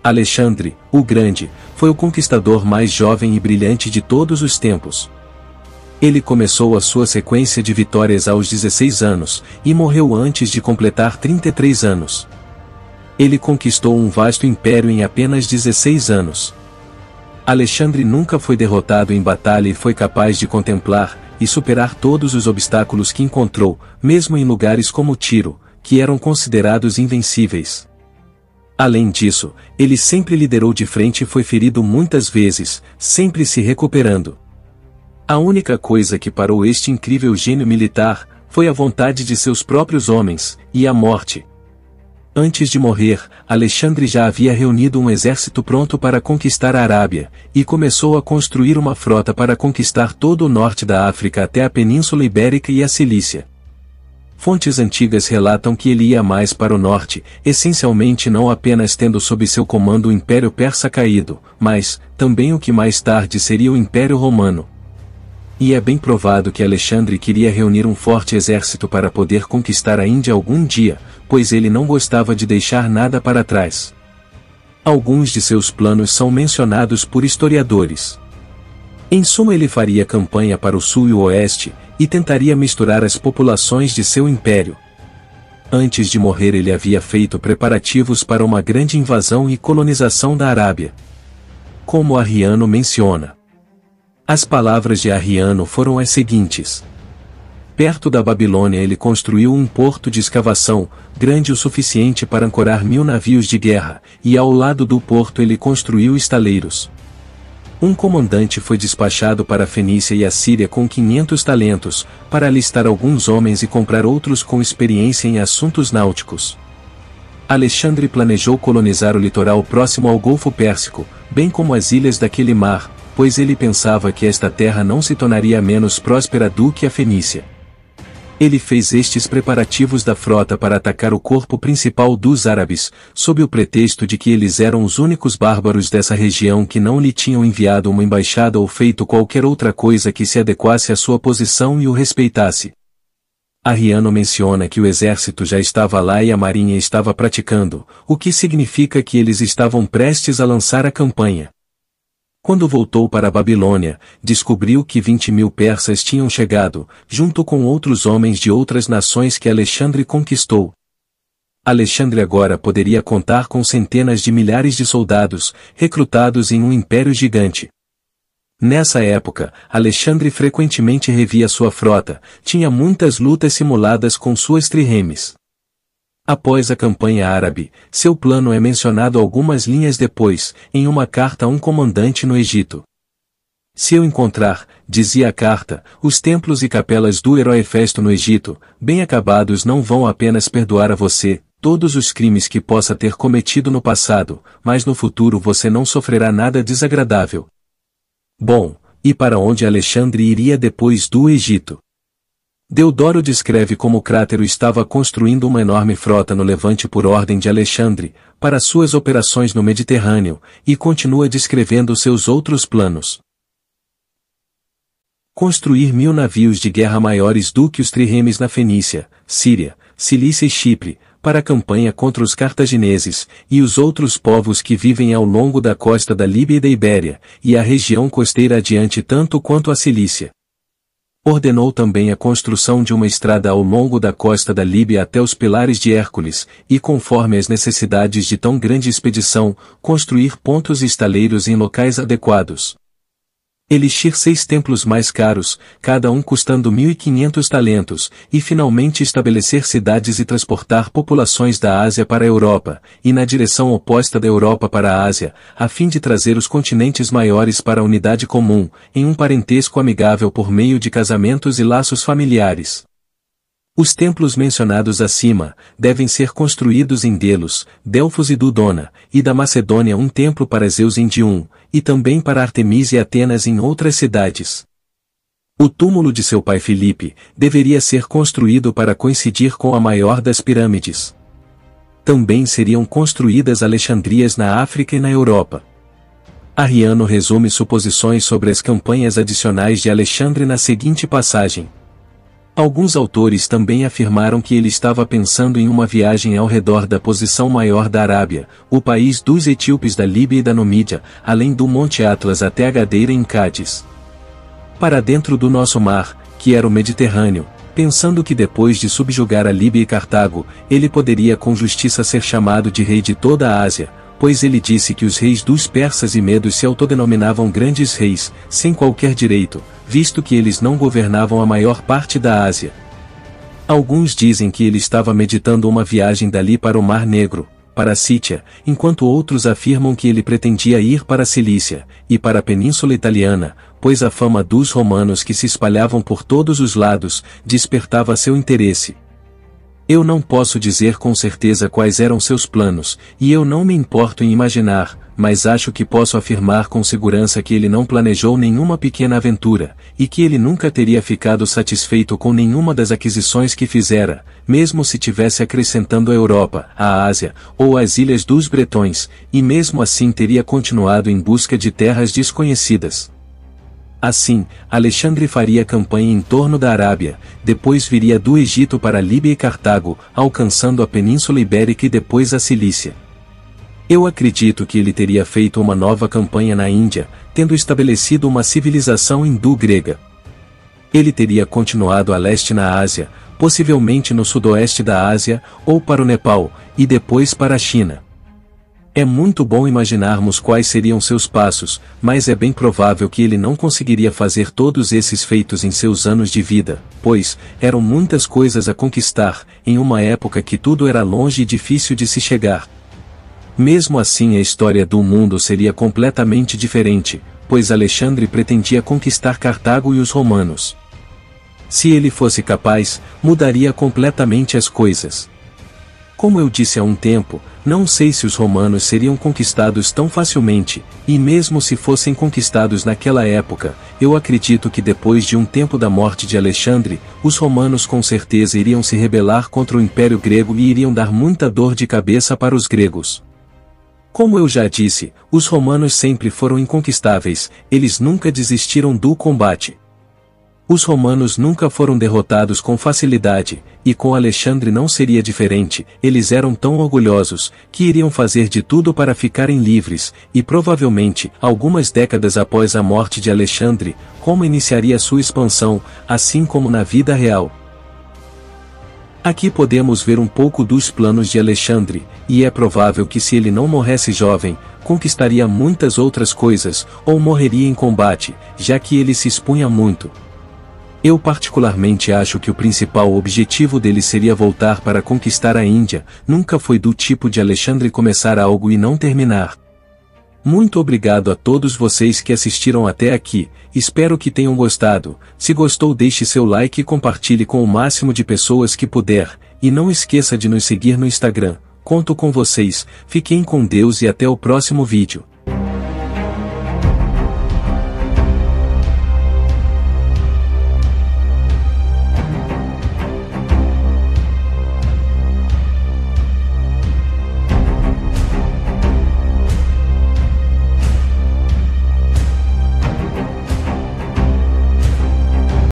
Alexandre, o Grande, foi o conquistador mais jovem e brilhante de todos os tempos. Ele começou a sua sequência de vitórias aos 16 anos, e morreu antes de completar 33 anos. Ele conquistou um vasto império em apenas 16 anos. Alexandre nunca foi derrotado em batalha e foi capaz de contemplar e superar todos os obstáculos que encontrou, mesmo em lugares como Tiro, que eram considerados invencíveis. Além disso, ele sempre liderou de frente e foi ferido muitas vezes, sempre se recuperando. A única coisa que parou este incrível gênio militar foi a vontade de seus próprios homens, e a morte. Antes de morrer, Alexandre já havia reunido um exército pronto para conquistar a Arábia, e começou a construir uma frota para conquistar todo o norte da África até a Península Ibérica e a Cilícia. Fontes antigas relatam que ele ia mais para o norte, essencialmente não apenas tendo sob seu comando o Império Persa caído, mas, também o que mais tarde seria o Império Romano. E é bem provado que Alexandre queria reunir um forte exército para poder conquistar a Índia algum dia, pois ele não gostava de deixar nada para trás. Alguns de seus planos são mencionados por historiadores. Em suma, ele faria campanha para o sul e o oeste, e tentaria misturar as populações de seu império. Antes de morrer, ele havia feito preparativos para uma grande invasão e colonização da Arábia. Como Arriano menciona. As palavras de Arriano foram as seguintes. Perto da Babilônia ele construiu um porto de escavação, grande o suficiente para ancorar 1000 navios de guerra, e ao lado do porto ele construiu estaleiros. Um comandante foi despachado para a Fenícia e a Síria com 500 talentos, para alistar alguns homens e comprar outros com experiência em assuntos náuticos. Alexandre planejou colonizar o litoral próximo ao Golfo Pérsico, bem como as ilhas daquele mar, pois ele pensava que esta terra não se tornaria menos próspera do que a Fenícia. Ele fez estes preparativos da frota para atacar o corpo principal dos árabes, sob o pretexto de que eles eram os únicos bárbaros dessa região que não lhe tinham enviado uma embaixada ou feito qualquer outra coisa que se adequasse à sua posição e o respeitasse. Arriano menciona que o exército já estava lá e a marinha estava praticando, o que significa que eles estavam prestes a lançar a campanha. Quando voltou para a Babilônia, descobriu que 20.000 persas tinham chegado, junto com outros homens de outras nações que Alexandre conquistou. Alexandre agora poderia contar com centenas de milhares de soldados, recrutados em um império gigante. Nessa época, Alexandre frequentemente revia sua frota, tinha muitas lutas simuladas com suas triremes. Após a campanha árabe, seu plano é mencionado algumas linhas depois, em uma carta a um comandante no Egito. Se eu encontrar, dizia a carta, os templos e capelas do herói Festo no Egito, bem acabados, não vão apenas perdoar a você todos os crimes que possa ter cometido no passado, mas no futuro você não sofrerá nada desagradável. Bom, e para onde Alexandre iria depois do Egito? Deodoro descreve como Crátero estava construindo uma enorme frota no Levante por ordem de Alexandre, para suas operações no Mediterrâneo, e continua descrevendo seus outros planos. Construir 1000 navios de guerra maiores do que os triremes na Fenícia, Síria, Cilícia e Chipre, para a campanha contra os cartagineses, e os outros povos que vivem ao longo da costa da Líbia e da Ibéria, e a região costeira adiante tanto quanto a Cilícia. Ordenou também a construção de uma estrada ao longo da costa da Líbia até os Pilares de Hércules, e conforme as necessidades de tão grande expedição, construir pontos e estaleiros em locais adequados. Elixir 6 templos mais caros, cada um custando 1.500 talentos, e finalmente estabelecer cidades e transportar populações da Ásia para a Europa, e na direção oposta da Europa para a Ásia, a fim de trazer os continentes maiores para a unidade comum, em um parentesco amigável por meio de casamentos e laços familiares. Os templos mencionados acima devem ser construídos em Delos, Delfos e Dodona, e da Macedônia um templo para Zeus em Dium, e também para Artemisa e Atenas em outras cidades. O túmulo de seu pai Filipe deveria ser construído para coincidir com a maior das pirâmides. Também seriam construídas Alexandrias na África e na Europa. Arriano resume suposições sobre as campanhas adicionais de Alexandre na seguinte passagem. Alguns autores também afirmaram que ele estava pensando em uma viagem ao redor da posição maior da Arábia, o país dos etíopes da Líbia e da Numídia, além do Monte Atlas até a Gadeira em Cádiz. Para dentro do nosso mar, que era o Mediterrâneo, pensando que depois de subjugar a Líbia e Cartago, ele poderia com justiça ser chamado de rei de toda a Ásia, pois ele disse que os reis dos persas e medos se autodenominavam grandes reis, sem qualquer direito, visto que eles não governavam a maior parte da Ásia. Alguns dizem que ele estava meditando uma viagem dali para o Mar Negro, para a Sítia, enquanto outros afirmam que ele pretendia ir para a Cilícia, e para a Península Italiana, pois a fama dos romanos que se espalhavam por todos os lados, despertava seu interesse. Eu não posso dizer com certeza quais eram seus planos, e eu não me importo em imaginar, mas acho que posso afirmar com segurança que ele não planejou nenhuma pequena aventura, e que ele nunca teria ficado satisfeito com nenhuma das aquisições que fizera, mesmo se tivesse acrescentando a Europa, a Ásia, ou as ilhas dos Bretões, e mesmo assim teria continuado em busca de terras desconhecidas. Assim, Alexandre faria campanha em torno da Arábia, depois viria do Egito para Líbia e Cartago, alcançando a Península Ibérica e depois a Cilícia. Eu acredito que ele teria feito uma nova campanha na Índia, tendo estabelecido uma civilização hindu-grega. Ele teria continuado a leste na Ásia, possivelmente no sudoeste da Ásia, ou para o Nepal, e depois para a China. É muito bom imaginarmos quais seriam seus passos, mas é bem provável que ele não conseguiria fazer todos esses feitos em seus anos de vida, pois, eram muitas coisas a conquistar, em uma época que tudo era longe e difícil de se chegar. Mesmo assim a história do mundo seria completamente diferente, pois Alexandre pretendia conquistar Cartago e os romanos. Se ele fosse capaz, mudaria completamente as coisas. Como eu disse há um tempo, não sei se os romanos seriam conquistados tão facilmente, e mesmo se fossem conquistados naquela época, eu acredito que depois de um tempo da morte de Alexandre, os romanos com certeza iriam se rebelar contra o Império Grego e iriam dar muita dor de cabeça para os gregos. Como eu já disse, os romanos sempre foram inconquistáveis, eles nunca desistiram do combate. Os romanos nunca foram derrotados com facilidade, e com Alexandre não seria diferente, eles eram tão orgulhosos, que iriam fazer de tudo para ficarem livres, e provavelmente, algumas décadas após a morte de Alexandre, Roma iniciaria sua expansão, assim como na vida real. Aqui podemos ver um pouco dos planos de Alexandre, e é provável que se ele não morresse jovem, conquistaria muitas outras coisas, ou morreria em combate, já que ele se expunha muito. Eu particularmente acho que o principal objetivo dele seria voltar para conquistar a Índia, nunca foi do tipo de Alexandre começar algo e não terminar. Muito obrigado a todos vocês que assistiram até aqui, espero que tenham gostado, se gostou deixe seu like e compartilhe com o máximo de pessoas que puder, e não esqueça de nos seguir no Instagram, conto com vocês, fiquem com Deus e até o próximo vídeo.